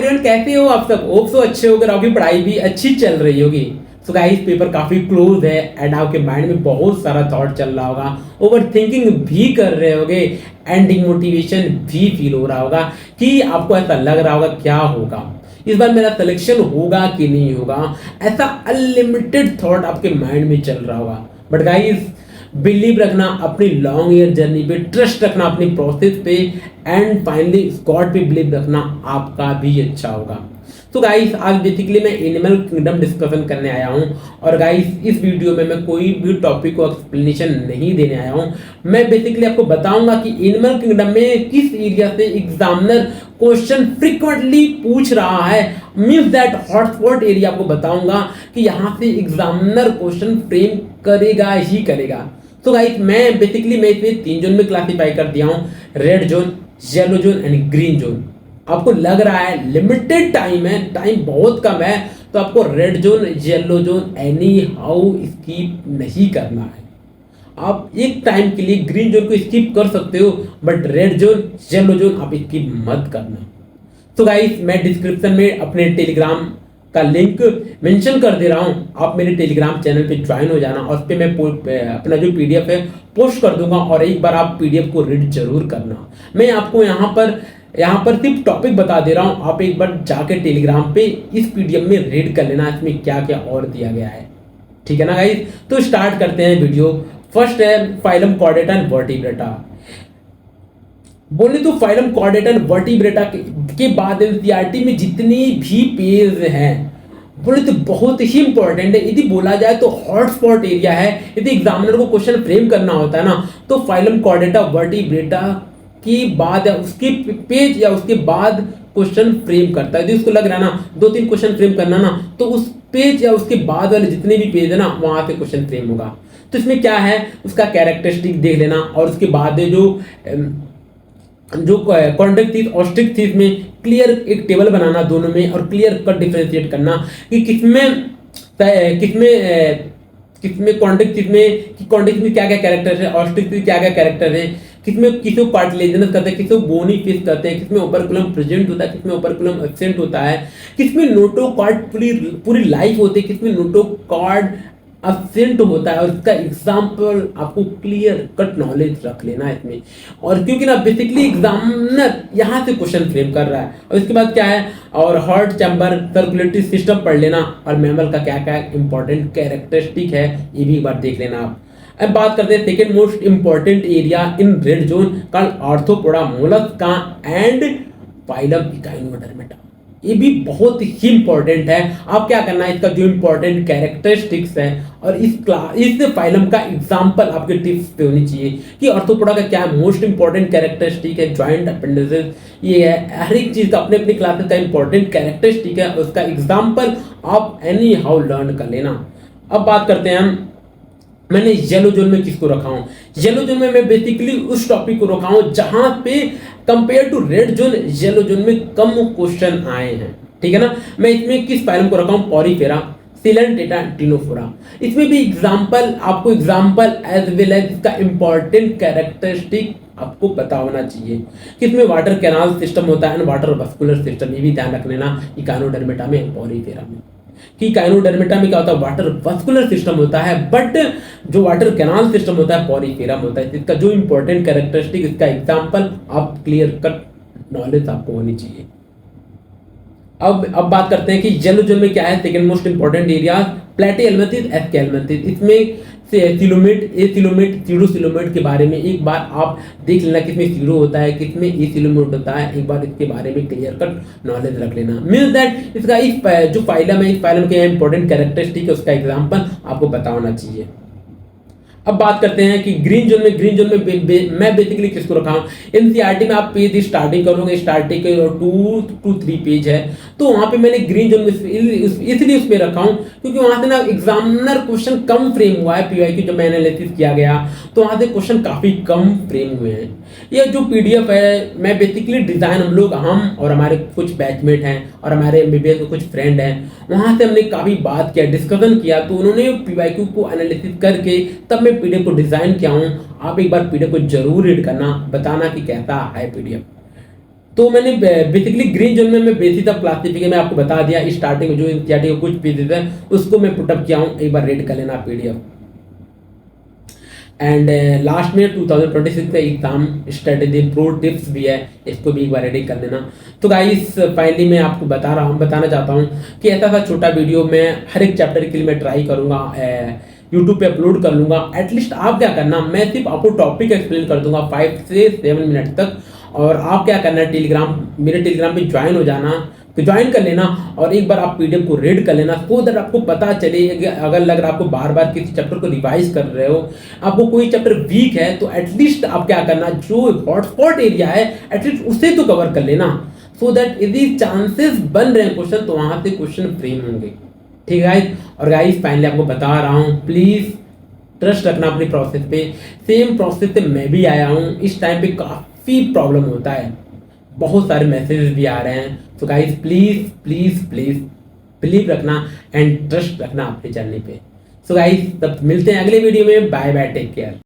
Everyone, कैसे हो आप सब? होप सो अच्छे होगे और आपकी पढ़ाई भी अच्छी चल रही होगी। सो गाइस, पेपर काफी क्लोज है एंड आपके माइंड में बहुत सारा थॉट चल रहा होगा, ओवर थिंकिंग भी कर रहे होगे एंड मोटिवेशन भी फील हो रहा होगा कि आपको ऐसा लग रहा होगा क्या होगा इस बार, मेरा सिलेक्शन होगा कि नहीं होगा। ऐसा अनलिमिटेड थॉट आपके माइंड में चल रहा होगा। बट गाइस, बिलीव रखना अपनी लॉन्ग ईयर जर्नी पे, ट्रस्ट रखना अपनी प्रोसेस पे एंड फाइनली गॉड पे बिलीव रखना, आपका भी अच्छा होगा। तो गाइस, आज बेसिकली मैं एनिमल किंगडम डिस्कशन करने आया हूं और गाइस इस वीडियो में मैं कोई भी टॉपिक को एक्सप्लेनेशन नहीं देने आया हूं। मैं बेसिकली आपको बताऊंगा कि एनिमल किंगडम में किस एरिया से एग्जामिनर क्वेश्चन फ्रीक्वेंटली पूछ रहा है, मींस दैट हॉटस्पॉट एरिया आपको बताऊंगा कि यहां से एग्जामिनर क्वेश्चन फ्रेम करेगा ही करेगा। तो गाइस, मैं इसमें 3 जोन में क्लासिफाई कर दिया हूं, red zone, yellow zone and green zone. आपको लग रहा है लिमिटेड टाइम है, टाइम बहुत कम है, तो आपको red zone, yellow zone any how skip नहीं करना है। आप एक टाइम के लिए ग्रीन जोन को स्किप कर सकते हो, but red zone, yellow zone आप स्किप मत करना। तो गाइस, मैं डिस्क्रिप्शन में अपने टेलीग्राम का लिंक मेंशन कर दे रहा हूं, आप मेरे टेलीग्राम चैनल पे ज्वाइन हो जाना और उस पर मैं अपना जो पीडीएफ है पोस्ट कर दूंगा और एक बार आप पीडीएफ को रीड जरूर करना। मैं आपको यहाँ पर सिर्फ टॉपिक बता दे रहा हूं, आप एक बार जाके टेलीग्राम पे इस पीडीएफ में रीड कर लेना, इसमें क्या क्या और दिया गया है। ठीक है ना गाइस? तो स्टार्ट करते हैं वीडियो। फर्स्ट है फाइलम कॉर्डेटा एंड वर्टिब्रेटा। बोले तो फाइलम कॉर्डेटा एंड वर्टिब्रेटा के बाद एनसीईआरटी में जितनी भी पेज हैं, बोले तो बहुत ही इंपॉर्टेंट है। यदि बोला जाए तो हॉटस्पॉट एरिया है, यदि एग्जामिनर को क्वेश्चन फ्रेम करना होता है ना, तो फाइलम कॉर्डेटा वर्टिब्रेटा के बाद या उसके पेज या उसके बाद क्वेश्चन फ्रेम करता है। यदि उसको लग रहा है ना 2-3 क्वेश्चन फ्रेम करना ना, तो उस पेज या उसके बाद वाले जितने भी पेज है ना, वहां से क्वेश्चन फ्रेम होगा। तो इसमें क्या है, उसका कैरेक्टरिस्टिक देख लेना और उसके बाद जो कॉन्टेक्ट थीस और स्ट्रिक्ट थीस में क्लियर एक टेबल बनाना दोनों में और क्लियर कट डिफरेंशिएट करना कि किसमें कॉन्टेक्ट में क्या क्या कैरेक्टर है और स्ट्रिक्ट में क्या क्या कैरेक्टर है, किसमें किसी कार्टिलेजिनस करते हैं, किसी बोनी फिश करते हैं, किसमें ओपर्कुलम प्रेजेंट होता है, किसमें ओपर्कुलम एब्सेंट होता है, किसमें नोटोकॉर्ड पूरी लाइफ होती है, किसमें नोटोकॉर्ड एब्सेंट होता है। और इसका एग्जाम्पल आपको क्लियर कट नॉलेज रख लेना है इसमें। और क्योंकि ना बेसिकली एग्जामिनर यहाँ से क्वेश्चन फ्रेम कर रहा है। और इसके बाद क्या है, और हार्ट चैम्बर, सर्कुलेटरी सिस्टम पढ़ लेना और मैमल का क्या क्या इंपॉर्टेंट कैरेक्टरिस्टिक है, ये भी एक बार देख लेना आप। अब बात करते हैं second most important area in red zone का, Arthropoda Mollusca and phylum Echinodermata. ये भी बहुत ही इंपॉर्टेंट है। आप क्या करना है, इसका जो इंपॉर्टेंट कैरेक्टरिस्टिक्स है और इस फाइलम का एग्जांपल आपके टिप्स पे होनी चाहिए कि आर्थ्रोपोडा का क्या मोस्ट इंपॉर्टेंट कैरेक्टरिस्टिक है, जॉइंट अपेंडिसेस, ये है। हर एक चीज का अपने अपनी क्लासेस का इंपॉर्टेंट कैरेक्टरिस्टिक है, उसका एग्जाम्पल आप एनी हाउ लर्न कर लेना। अब बात करते हैं हम, मैंने येलो जोन में किसको रखा हूं। येलो जोन में मैं बेसिकली उस टॉपिक को रखा हूं जहां पे compare to red zone, yellow zone में कम क्वेश्चन आए हैं। ठीक है ना? मैं इसमें किस फाइलम को रखा हूं, पॉरीफेरा, सिलेंटेटा, टिनोफोरा। इसमें भी आपको एग्जाम्पल एज वेल एज इसका इंपॉर्टेंट कैरेक्टरिस्टिक आपको पता होना चाहिए कि इसमें वाटर कैनाल सिस्टम होता है एंड वाटर वस्कुलर सिस्टम, ये भी ध्यान रख लेना इकाइनोडर्मेटा में, पॉरीफेरा में। कि इकाइनोडर्मेटा में क्या होता है, वाटर वस्कुलर सिस्टम होता है, बट जो वाटर कैनाल सिस्टम होता है पॉरीफेरा में होता है। इसका जो इंपॉर्टेंट कैरेक्टरिस्टिक, इसका एग्जांपल आप क्लियर कट नॉलेज आपको होनी चाहिए। अब बात करते हैं कि येलो जोन में क्या है, सेकंड मोस्ट इंपॉर्टेंट एरिया, प्लेटिहेल्मिंथिस, एस्केल्मिंथिस। इसमें सिलोमेट, ए सिलोमेट, सीडो सिलोमेट के बारे में एक बार आप देख लेना, किसमें सीडो होता है, किसमें ए सिलोमेट होता है, एक बार इसके बारे में क्लियर कट नॉलेज रख लेना। मींस दैट इसका जो फाइलम है, इस फाइलम के इंपॉर्टेंट कैरेक्टरिस्टिक है, उसका एग्जांपल आपको पता होना चाहिए। अब बात करते हैं कि ग्रीन जोन में मैं बेसिकली किसको रखा हूं। एनसीईआरटी में आप पेज स्टार्टिंग करोगे, स्टार्टिंग के 2 to 3 पेज है, तो वहां पे मैंने ग्रीन जोन में इसलिए उस पे रखा हूं क्योंकि वहां से ना एग्जामिनर क्वेश्चन कम फ्रेम हुआ है। पीवाईक्यू जब मैं एनालिसिस किया गया तो वहां से क्वेश्चन काफी कम फ्रेम हुए हैं। ये जो पीडीएफ है, मैं बेसिकली डिजाइन, हम और हमारे कुछ बैचमेट हैं और हमारे एमबीबीएस के कुछ फ्रेंड हैं, वहां से हमने काफी बात किया, डिस्कशन किया, तो उन्होंने पीवाईक्यू को एनालिसिस करके तब मैं पीडीएफ को डिजाइन किया हूं। आप एक बार पीडीएफ को जरूर रीड करना, बताना कि कैसा है पीडीएफ। तो मैंने बेसिकली ग्रीन जोन में मैं बेसिक ऑफ क्लासिफिकेशन में आपको बता दिया, स्टार्टिंग में जो एनसीईआरटी कुछ पीसेज है उसको मैं पुटअप किया हूँ, एक बार रेड कर लेना पीडीएफ। एंड लास्ट में 2026 का एग्जाम स्ट्रेटेजी प्रो टिप्स भी है, इसको भी एक बार रेडी कर लेना। तो गाइस फाइनली मैं आपको बताना चाहता हूँ कि ऐसा सा छोटा वीडियो मैं हर एक चैप्टर के लिए मैं ट्राई करूँगा, यूट्यूब पे अपलोड कर लूँगा। एटलीस्ट आप क्या करना, मैं सिर्फ आपको टॉपिक एक्सप्लेन कर दूंगा 5 से 7 मिनट तक, और आप क्या करना है मेरे टेलीग्राम पे ज्वाइन हो जाना, तो ज्वाइन कर लेना और एक बार आप पीडीएफ को रीड कर लेना, सो दैट आपको पता चले कि अगर लग रहा आपको बार बार किसी चैप्टर को रिवाइज कर रहे हो, आपको कोई चैप्टर वीक है, तो एटलीस्ट आप क्या करना, जो हॉटस्पॉट एरिया है एटलीस्ट उसे तो कवर कर लेना, सो दैट यदि चांसेस बन रहे हैं क्वेश्चन तो वहां से क्वेश्चन फ्रेम होंगे। ठीक है गाइस, और गाइस फाइनली आपको बता रहा हूँ, प्लीज ट्रस्ट रखना अपनी प्रोसेस पे। सेम प्रोसेस से मैं भी आया हूँ, इस टाइम पे काफी प्रॉब्लम होता है, बहुत सारे मैसेजेस भी आ रहे हैं। तो guys please please please believe रखना एंड ट्रस्ट रखना अपनी जर्नी पे। सो गाइस तब मिलते हैं अगले वीडियो में, बाय बाय, टेक केयर।